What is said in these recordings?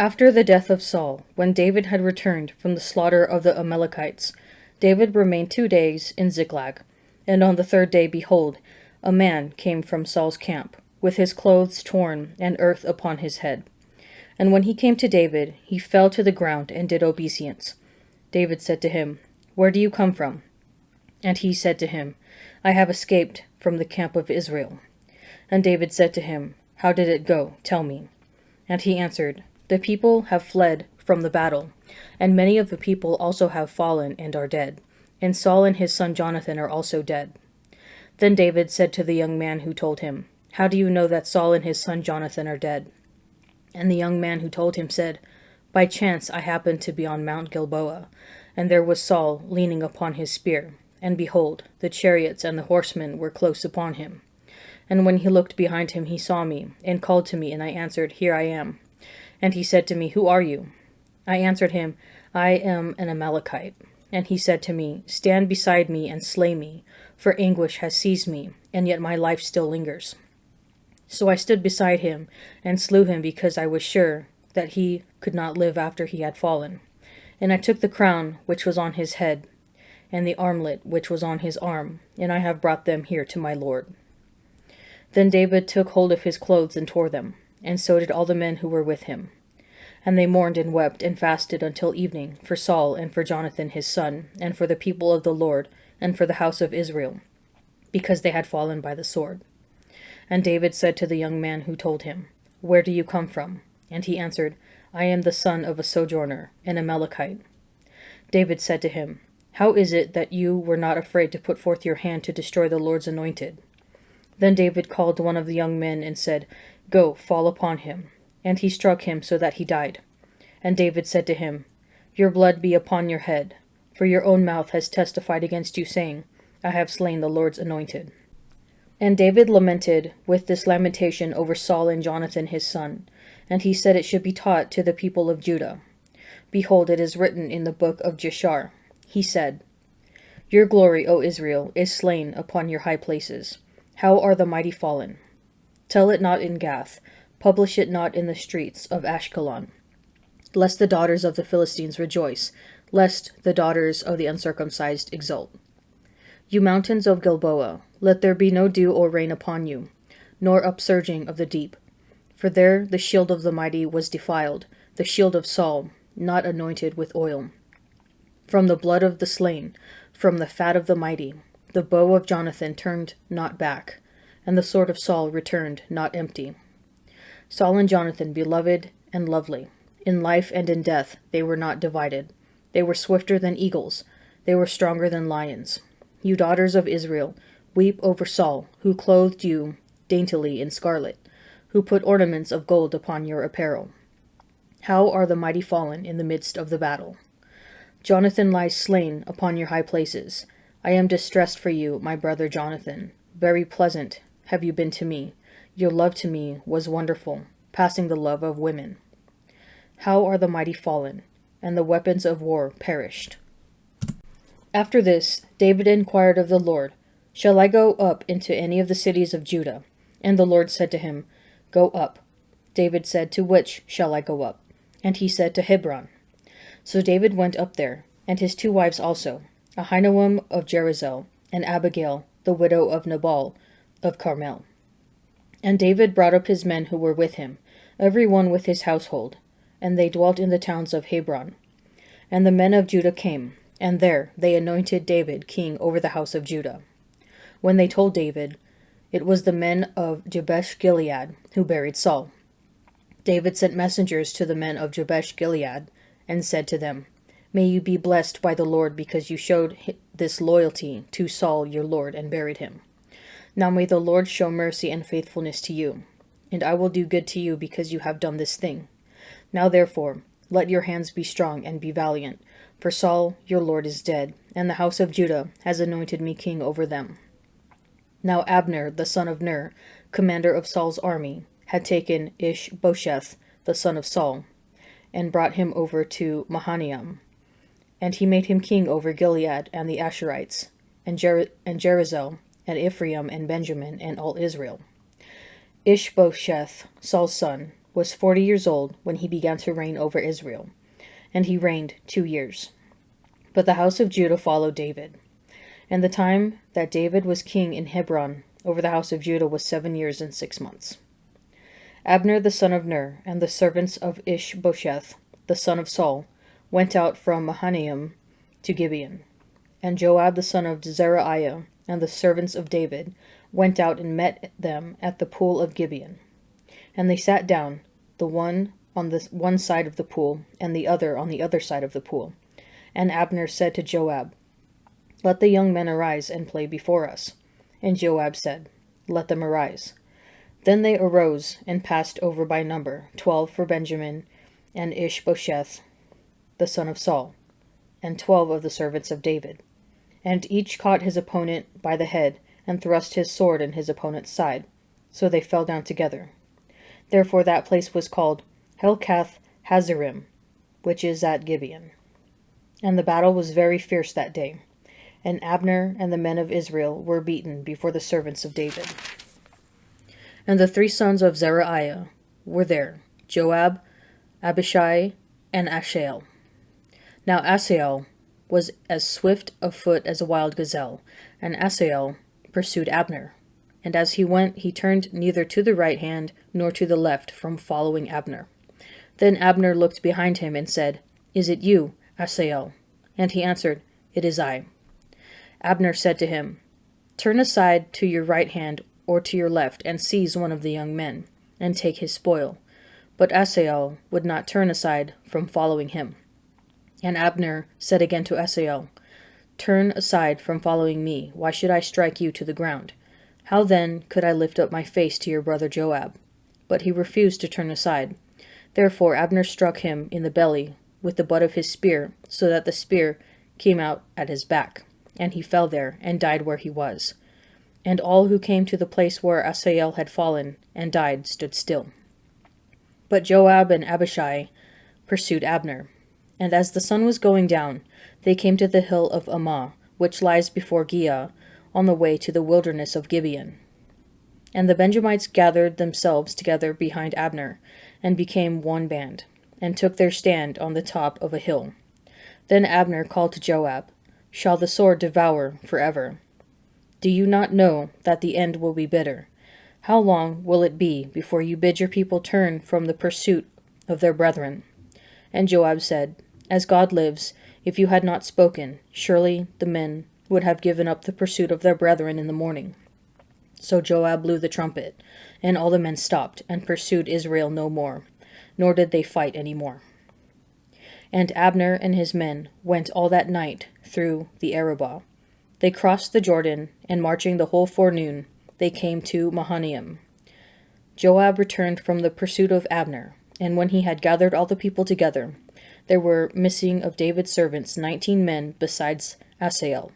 After the death of Saul, when David had returned from the slaughter of the Amalekites, David remained 2 days in Ziklag. And on the third day, behold, a man came from Saul's camp, with his clothes torn and earth upon his head. And when he came to David, he fell to the ground and did obeisance. David said to him, Where do you come from? And he said to him, I have escaped from the camp of Israel. And David said to him, How did it go? Tell me. And he answered, The people have fled from the battle, and many of the people also have fallen and are dead. And Saul and his son Jonathan are also dead. Then David said to the young man who told him, How do you know that Saul and his son Jonathan are dead? And the young man who told him said, By chance I happened to be on Mount Gilboa, and there was Saul leaning upon his spear, and behold, the chariots and the horsemen were close upon him. And when he looked behind him, he saw me, and called to me, and I answered, Here I am. And he said to me, Who are you? I answered him, I am an Amalekite. And he said to me, Stand beside me and slay me, for anguish has seized me, and yet my life still lingers. So I stood beside him, and slew him because I was sure that he could not live after he had fallen. And I took the crown which was on his head, and the armlet which was on his arm, and I have brought them here to my lord. Then David took hold of his clothes and tore them, and so did all the men who were with him. And they mourned and wept and fasted until evening for Saul and for Jonathan his son, and for the people of the Lord, and for the house of Israel, because they had fallen by the sword. And David said to the young man who told him, Where do you come from? And he answered, I am the son of a sojourner, an Amalekite. David said to him, How is it that you were not afraid to put forth your hand to destroy the Lord's anointed? Then David called one of the young men and said, Go, fall upon him. And he struck him so that he died. And David said to him, Your blood be upon your head, for your own mouth has testified against you, saying, I have slain the Lord's anointed. And David lamented with this lamentation over Saul and Jonathan his son, and he said it should be taught to the people of Judah. Behold, it is written in the book of Jeshar. He said, Your glory, O Israel, is slain upon your high places. How are the mighty fallen? Tell it not in Gath, publish it not in the streets of Ashkelon, lest the daughters of the Philistines rejoice, lest the daughters of the uncircumcised exult. You mountains of Gilboa, let there be no dew or rain upon you, nor upsurging of the deep. For there the shield of the mighty was defiled, the shield of Saul, not anointed with oil. From the blood of the slain, from the fat of the mighty, the bow of Jonathan turned not back, and the sword of Saul returned not empty. Saul and Jonathan, beloved and lovely, in life and in death they were not divided. They were swifter than eagles, they were stronger than lions. You daughters of Israel, weep over Saul, who clothed you daintily in scarlet, who put ornaments of gold upon your apparel. How are the mighty fallen in the midst of the battle? Jonathan lies slain upon your high places. I am distressed for you, my brother Jonathan. Very pleasant have you been to me. Your love to me was wonderful, passing the love of women. How are the mighty fallen, and the weapons of war perished? After this, David inquired of the Lord, Shall I go up into any of the cities of Judah? And the Lord said to him, Go up. David said, To which shall I go up? And he said, To Hebron. So David went up there, and his 2 wives also, Ahinoam of Jerizel, and Abigail, the widow of Nabal of Carmel. And David brought up his men who were with him, every one with his household, and they dwelt in the towns of Hebron. And the men of Judah came, and there they anointed David king over the house of Judah. When they told David, it was the men of Jabesh Gilead who buried Saul. David sent messengers to the men of Jabesh Gilead, and said to them, May you be blessed by the Lord, because you showed this loyalty to Saul your lord, and buried him. Now may the Lord show mercy and faithfulness to you, and I will do good to you, because you have done this thing. Now therefore, let your hands be strong and be valiant, for Saul your lord is dead, and the house of Judah has anointed me king over them. Now Abner the son of Ner, commander of Saul's army, had taken Ishbosheth the son of Saul, and brought him over to Mahanaim. And he made him king over Gilead and the Asherites, and Jerizel, and Ephraim, and Benjamin, and all Israel. Ishbosheth, Saul's son, was 40 years old when he began to reign over Israel, and he reigned 2 years. But the house of Judah followed David. And the time that David was king in Hebron over the house of Judah was 7 years and 6 months. Abner the son of Ner and the servants of Ishbosheth the son of Saul went out from Mahanaim to Gibeon. And Joab the son of Zeruiah and the servants of David went out and met them at the pool of Gibeon. And they sat down, the one on the one side of the pool, and the other on the other side of the pool. And Abner said to Joab, "Let the young men arise and play before us." And Joab said, "Let them arise." Then they arose and passed over by number, 12 for Benjamin, and Ishbosheth the son of Saul, and 12 of the servants of David. And each caught his opponent by the head, and thrust his sword in his opponent's side. So they fell down together. Therefore that place was called Helkath Hazarim, which is at Gibeon. And the battle was very fierce that day. And Abner and the men of Israel were beaten before the servants of David. And the 3 sons of Zeruiah were there, Joab, Abishai, and Asahel. Now Asahel was as swift of foot as a wild gazelle, and Asahel pursued Abner. And as he went, he turned neither to the right hand nor to the left from following Abner. Then Abner looked behind him and said, "Is it you, Asahel?" And he answered, "It is I." Abner said to him, "Turn aside to your right hand or to your left, and seize one of the young men, and take his spoil." But Asahel would not turn aside from following him. And Abner said again to Asahel, "Turn aside from following me. Why should I strike you to the ground? How then could I lift up my face to your brother Joab?" But he refused to turn aside. Therefore Abner struck him in the belly with the butt of his spear, so that the spear came out at his back, and he fell there and died where he was. And all who came to the place where Asahel had fallen and died stood still. But Joab and Abishai pursued Abner. And as the sun was going down, they came to the hill of Ammah, which lies before Giah, on the way to the wilderness of Gibeon. And the Benjamites gathered themselves together behind Abner, and became one band, and took their stand on the top of a hill. Then Abner called to Joab, "Shall the sword devour forever? Do you not know that the end will be bitter? How long will it be before you bid your people turn from the pursuit of their brethren?" And Joab said, "As God lives, if you had not spoken, surely the men would have given up the pursuit of their brethren in the morning." So Joab blew the trumpet, and all the men stopped, and pursued Israel no more, nor did they fight any more. And Abner and his men went all that night through the Arabah. They crossed the Jordan, and marching the whole forenoon, they came to Mahanaim. Joab returned from the pursuit of Abner, and when he had gathered all the people together, there were missing of David's servants 19 men besides Asahel.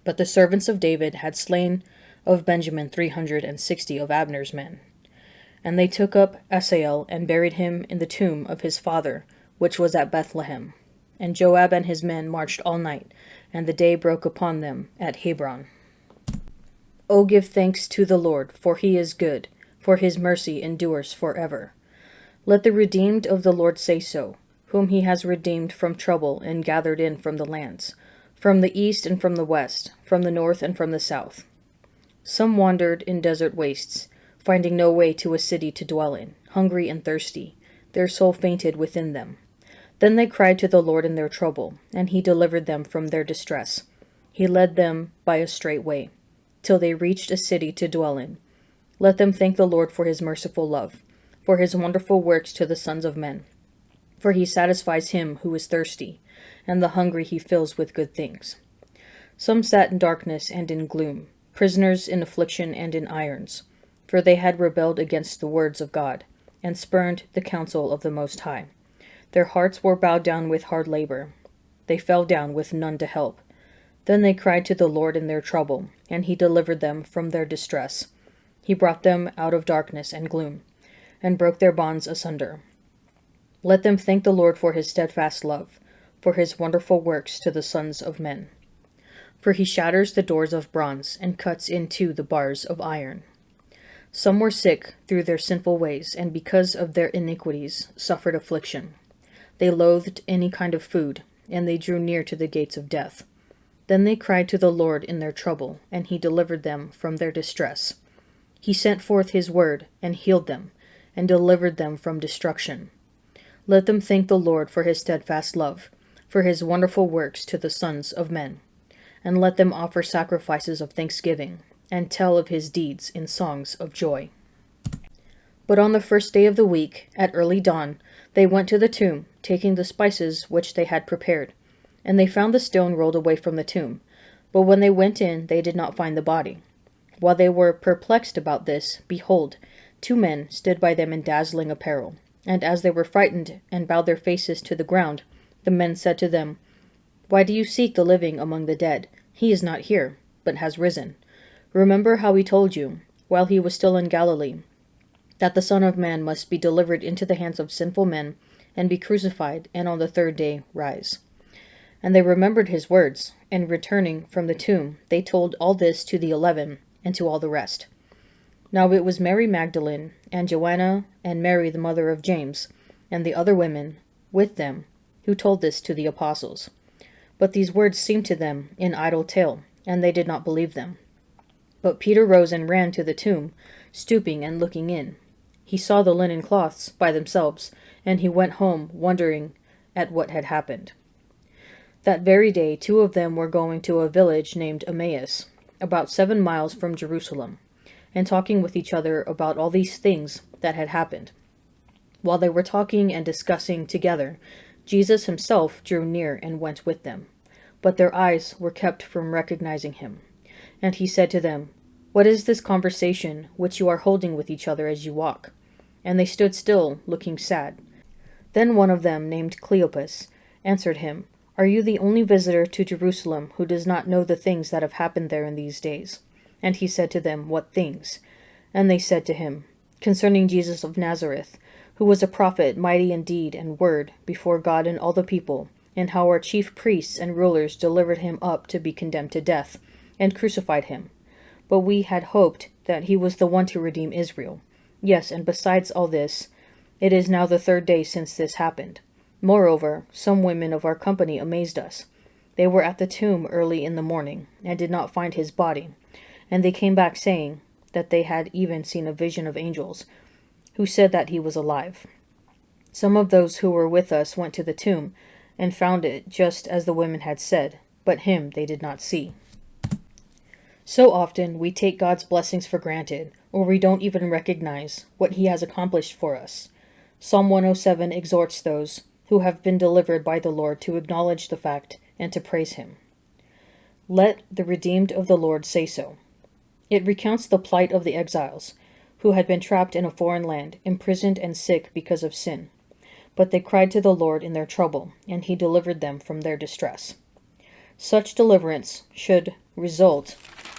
But the servants of David had slain of Benjamin 360 of Abner's men. And they took up Asahel and buried him in the tomb of his father, which was at Bethlehem. And Joab and his men marched all night, and the day broke upon them at Hebron. O give thanks to the Lord, for he is good, for his mercy endures forever. Let the redeemed of the Lord say so, whom he has redeemed from trouble and gathered in from the lands, from the east and from the west, from the north and from the south. Some wandered in desert wastes, finding no way to a city to dwell in, hungry and thirsty. Their soul fainted within them. Then they cried to the Lord in their trouble, and he delivered them from their distress. He led them by a straight way, till they reached a city to dwell in. Let them thank the Lord for his merciful love, for his wonderful works to the sons of men. For he satisfies him who is thirsty, and the hungry he fills with good things. Some sat in darkness and in gloom, prisoners in affliction and in irons, for they had rebelled against the words of God, and spurned the counsel of the Most High. Their hearts were bowed down with hard labor. They fell down with none to help. Then they cried to the Lord in their trouble, and he delivered them from their distress. He brought them out of darkness and gloom, and broke their bonds asunder. Let them thank the Lord for his steadfast love, for his wonderful works to the sons of men. For he shatters the doors of bronze, and cuts in two the bars of iron. Some were sick through their sinful ways, and because of their iniquities suffered affliction. They loathed any kind of food, and they drew near to the gates of death. Then they cried to the Lord in their trouble, and he delivered them from their distress. He sent forth his word, and healed them, and delivered them from destruction. Let them thank the Lord for his steadfast love, for his wonderful works to the sons of men. And let them offer sacrifices of thanksgiving, and tell of his deeds in songs of joy. But on the first day of the week, at early dawn, they went to the tomb, taking the spices which they had prepared. And they found the stone rolled away from the tomb. But when they went in, they did not find the body. While they were perplexed about this, behold, 2 men stood by them in dazzling apparel. And as they were frightened and bowed their faces to the ground, the men said to them, "Why do you seek the living among the dead? He is not here, but has risen. Remember how he told you, while he was still in Galilee, that the Son of Man must be delivered into the hands of sinful men, and be crucified, and on the 3rd day rise." And they remembered his words, and returning from the tomb, they told all this to the 11, and to all the rest. Now it was Mary Magdalene, and Joanna, and Mary the mother of James, and the other women with them, who told this to the apostles. But these words seemed to them an idle tale, and they did not believe them. But Peter rose and ran to the tomb, stooping and looking in. He saw the linen cloths by themselves, and he went home, wondering at what had happened. That very day 2 of them were going to a village named Emmaus, about 7 miles from Jerusalem, and talking with each other about all these things that had happened. While they were talking and discussing together, Jesus himself drew near and went with them. But their eyes were kept from recognizing him. And he said to them, "What is this conversation which you are holding with each other as you walk?" And they stood still, looking sad. Then one of them, named Cleopas, answered him, "Are you the only visitor to Jerusalem who does not know the things that have happened there in these days?" And he said to them, "What things?" And they said to him, "Concerning Jesus of Nazareth, who was a prophet, mighty in deed and word before God and all the people, and how our chief priests and rulers delivered him up to be condemned to death, and crucified him. But we had hoped that he was the one to redeem Israel. Yes, and besides all this, it is now the 3rd day since this happened. Moreover, some women of our company amazed us. They were at the tomb early in the morning, and did not find his body. And they came back saying that they had even seen a vision of angels, who said that he was alive. Some of those who were with us went to the tomb, and found it just as the women had said, but him they did not see." So often we take God's blessings for granted, or we don't even recognize what he has accomplished for us. Psalm 107 exhorts those who have been delivered by the Lord to acknowledge the fact and to praise him. Let the redeemed of the Lord say so. It recounts the plight of the exiles, who had been trapped in a foreign land, imprisoned and sick because of sin. But they cried to the Lord in their trouble, and he delivered them from their distress. Such deliverance should result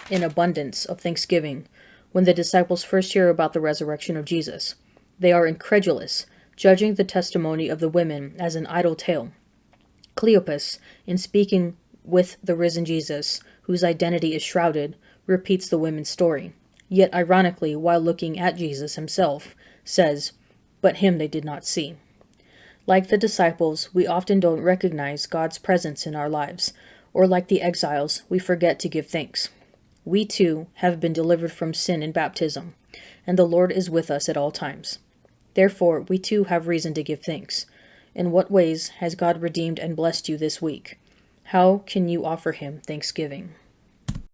in abundance of thanksgiving when the disciples first hear about the resurrection of Jesus. They are incredulous, judging the testimony of the women as an idle tale. Cleopas, in speaking with the risen Jesus, whose identity is shrouded, repeats the women's story. Yet ironically, while looking at Jesus himself, says, "But him they did not see." Like the disciples, we often don't recognize God's presence in our lives, or like the exiles, we forget to give thanks. We too have been delivered from sin in baptism, and the Lord is with us at all times. Therefore, we too have reason to give thanks. In what ways has God redeemed and blessed you this week? How can you offer him thanksgiving?